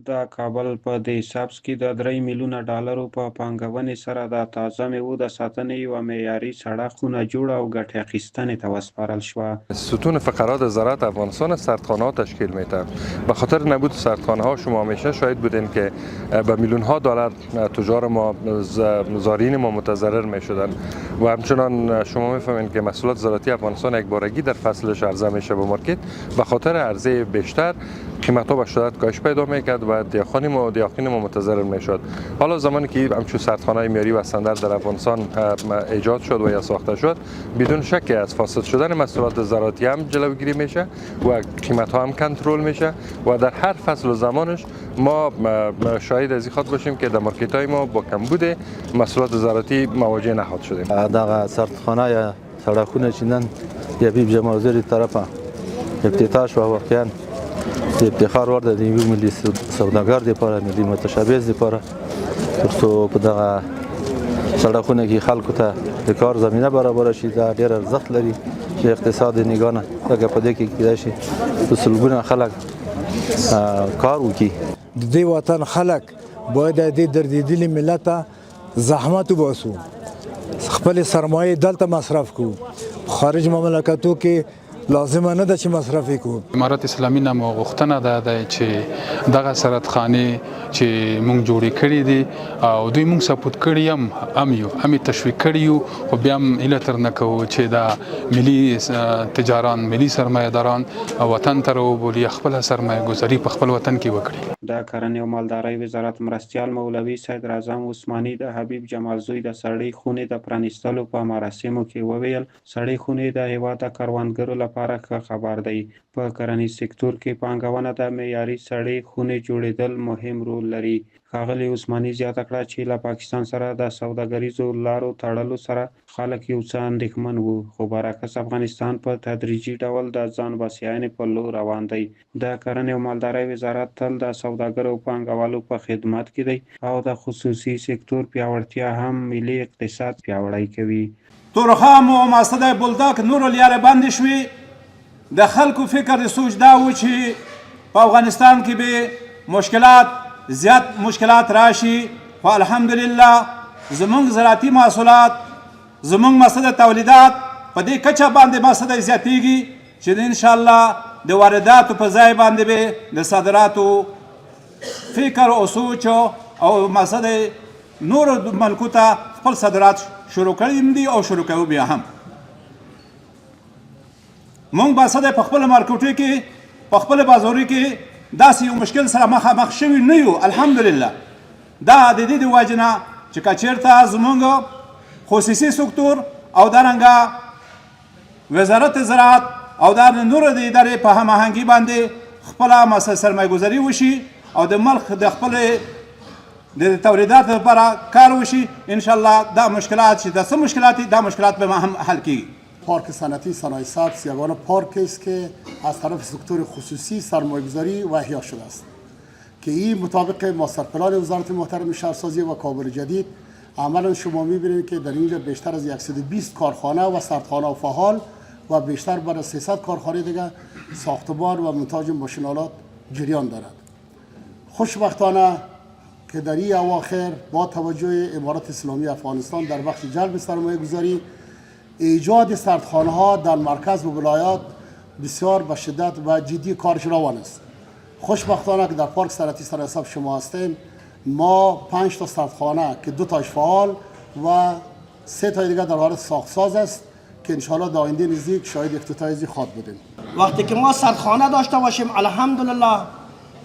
د کابل په دې سبز کې د 3 میلیونه ډالرو په پانګونې سره د تازه میوو د ساتنې یوه معیاري سړه خونه جوړه او ګټې اخیستنې ته وسپارل شوه. ستون فقرات زراعت افغانستان از سردخانه ها تشکیل میده. به خاطر نبود سردخانه ها شما همیشه شاهد بودین که به میلیون ها دلار تجار ما زارین ما متضرر می شدن و همچنان شما میفهمین که محصولات زراعتی افغانستان یک بارگی در فصلش عرضه میشه به مارکت. به خاطر عرضه بیشتر قیمت ها به شدت کاهش پیدا میکرد و دیاخین ما متضرر میشد. حالا زمانی که همچون سردخانه معیاری و استاندارد در افغانستان ایجاد شد و یا ساخته شد، بدون شک از فاسد شدن محصولات زراعتی هم جلوگیری میشه و قیمت ها هم کنترل میشه و در هر فصل و زمانش ما شاهد از این خاطر باشیم که در مارکت های ما با کمبود محصولات زراعتی مواجه نخواهد شدیم. دغه سردخانه یا سړکونه چې نن د حبیب جمال وزیر طرفه افتتاح شو، واقعا د افتخار وړ ده د یو ملي سوداګر لپاره، ملي متشبث لپاره، ترڅو په دغه سړکونه کې خلکو ته د کار زمینه برابر شي. دا ډېر ارزښت لري د اقتصاد نگاه نه، ځکه په دې کې کېدای شي په سلګونه خلک کار وکړي. د دې وطن خلک باید د دې دردېدلي ملت ته زحمت وباسو، خپل سرمایه دلته مصرف کړو. خارج مملکتو کې لازمه نه ده چې مصرف وکړو. امارت اسلامي نه مو غوښتنه ده چې دغه سردخانې چې مونږ جوړې کړې دي او دوی مونږ سپورټ کړي هم تشویق کړي یو، خو بیا هم هیله تر نه کوو چې دا ملي تجاران، ملي سرمایه‌داران وطن ته راوبولي، خپله سرمایه ګذاري په خپل وطن کې وکړي. د کرنې او مالدارۍ وزارت مرستیال مولوي صدر اعظم عثماني د حبیب جمال زوی د سړې خونې د پرانیستلو په مراسمو کې وویل سړې خونې د هیواد د کروندګرو لپاره ښه خبر دی. په کرنیز سکتور کې پانګونه د معیاري سړې خونې جوړېدل مهم رول لري. ښاغلي عثماني زیاته کړه چې له پاکستان سره د سوداګریزو لارو تړلو سره خلک یو څه اندېښمن وو، خو برعکس افغانستان په تدریجي ډول د ځان بسیاینې په لور روان دی. د کرنې او مالدارۍ وزارت تل د سوداګرو او پانګوالو په خدمت کې دی او د خصوصي سکتور پیاوړتیا هم ملي اقتصاد پیاوړی کوي. تورخام و ماسده بلداک نور الیار بند شوی، د خلکو فکر سوچ دا و چې په افغانستان کې به زیات مشکلات راشي، خو الحمدلله زمونږ زراعتي محصولات، زمونږ مسده تولیدات په دې کچه باندې مسده زیاتیږي چې انشاءالله د وارداتو په ځای باندې به د صادراتو فکر او سوچ او مسده نور ملکو ته خپل صادرات شروع کړي دي او شروع کوو. بیا هم مونږ مسده په خپل مارکیټو کې، په خپل بازارو کې داسې یو مشکل سره مخامخ شوي نه یو. الحمدلله دا د دې د وجې نه چې که چېرته زموږ خصوصي سکتور او دارنګه وزارت زراعت او دا نور د ادارې په هماهنګي باندې خپله سرمایه ګذاري وشي او د ملک د خپل د تولیداتو لپاره کار وشي، انشاءالله دا مشکلات چې دا څه مشکلات دي، دا مشکلات به هم حل کیږي. پارک صنعتی صنایع سبز یگانه پارکی است که از طرف سکتور خصوصی سرمایه‌گذاری و احیا شده است که این مطابق ماستر پلان وزارت محترم شهرسازی و کابل جدید عملا شما می‌بینید که در اینجا بیشتر از 120 کارخانه و سردخانه و فعال و بیشتر بر 300 کارخانه دیگر ساختمان و مونتاژ ماشین‌آلات جریان دارد. خوشبختانه که در این اواخر با توجه امارت اسلامی افغانستان در بخش جلب سرمایه‌گذاری ایجاد سردخانه ها در مرکز و ولایات بسیار به شدت و جدی کارش روان است. خوشبختانه که در پارک صنعتی صنایع سبز شما هستیم، ما 5 تا سردخانه که 2 تاش فعال و 3 تا دیگر در حال ساخت‌ساز است که انشاءالله در آینده نزدیک شاهد افتتاح ازی خواهد بودیم. وقتی که ما سردخانه داشته باشیم، الحمدلله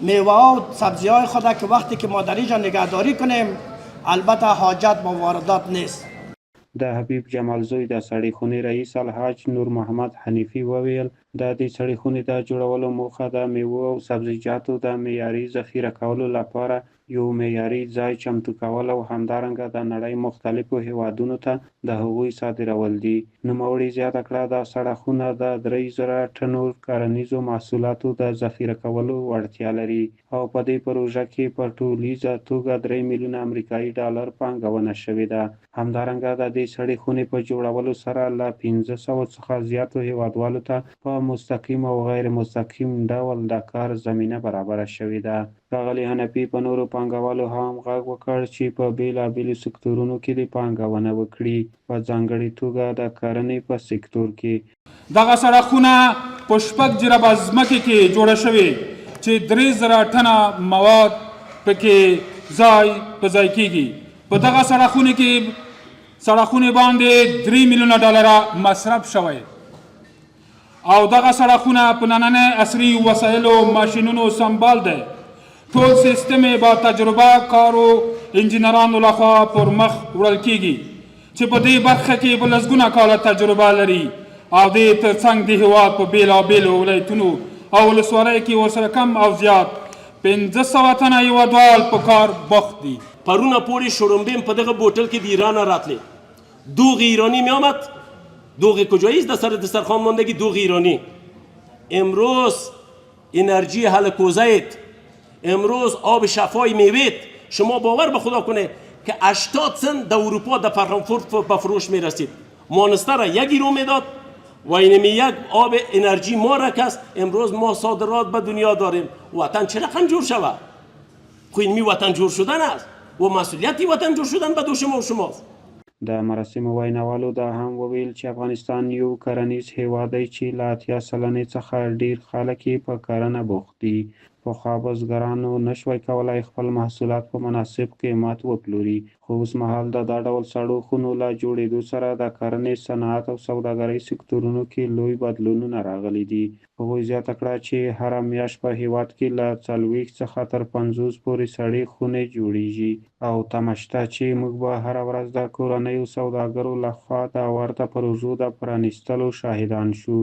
میوه و سبزی های خود که وقتی که ما در اینجا نگهداری کنیم، البته حاجت با واردات نیست. د حبیب جمال زوی د سړې خونې رئیس الحاج نور محمد حنیفي وویل د دې سړې خونې د جوړولو موخه د میوو او سبزیجاتو د معیاري ذخیره کولو لپاره یو معیاري ځای چمتو کول او همدارنګه د نړۍ مختلفو هیوادونو ته د هغوی صادرول دي. نوموړي زیاته کړه د سړکونه د 3000 ټنو کرنیزو محصولاتو د ذخیره کولو وړتیا لري او په دې پروژه کې په ټولیزه توګه 3 میلیونه امریکایي ډالر پانګونه شوې ده. همدارنګه د دې سړې خونې په جوړولو سره له 1500 څخه زیاتو هیوادوالو ته په مستقیم او غیر مستقیم ډول د کار زمینه برابره شوې ده. د ښاغلي حنفي په نورو پانګوالو هم غږ وکړ چې په بېلابېلو سکتورونو کې دې پانګونه وکړي، په ځانګړې توګه د کرنې په سکتور کې. دغه سړکونه په 6 جربه ځمکې کې جوړه شوې چې 3000 ټنه مواد پکې ځای په ځای کېږي. په دغه سړکونو باندې 3 میلیونه ډالره مصرف شوی او دغه سړکونه په نننۍ عصري وسایلو ماشینونو سمبال دی. ټول سیستم با تجربه کارو انجینرانو لخوا پر مخ وړل کېږي چې په دې برخه کې په لسګونه کاله تجربه لري او دې ترڅنګ د هېواد په بېلابېلو ولایتونو او ولسوالیو کې ورسره کم او زیات 500 تنه هېوادوال په کار بوخت دي. پرونه پورې شړومبیم په دغه بوتل کې د ایران راتلی، دوغ ایرانی می آمد. دوغ کجایی است؟ در سر دسترخوان ماندگی دوغ ایرانی. امروز انرژی هلکوزایت، امروز آب شفای میوید، شما باور به خدا کنه که 80 سنت در اروپا در فرانکفورت به فروش میرسید. مانستر را 1 یورو میداد و اینمی یک آب انرژی ما رکست. امروز ما صادرات به دنیا داریم. وطن چه رقم جور شود؟ خو اینمی وطن جور شدن است و مسئولیتی وطن جور شدن به دوش ما و شماست. د مراسمو ویناوالو دا هم وویل چې افغانستان یو کرنیز هیواد دی چې له 80 سلنې څخه ډیر خلک یې په کرنه بوخت دي. پخوا بزګرانو نشوای کولای خپل محصولات په مناسب قیمت وپلوري، خو اوس مهال د دا ډول سړو خونو له جوړېدو سره د کرنې، صنعت او سوداګرۍ سکتورونو کې لوی بدلونونه راغلي دي. هغوی زیاته کړه چې هره میاشت په هیواد کې له 40 څخه تر 50 پورې سړې خونې جوړیږي او تمه شته چې موږ به هره ورځ د کورنیو سوداګرو لخوا د ورته پروژو د پرانیستلو شاهدان شو.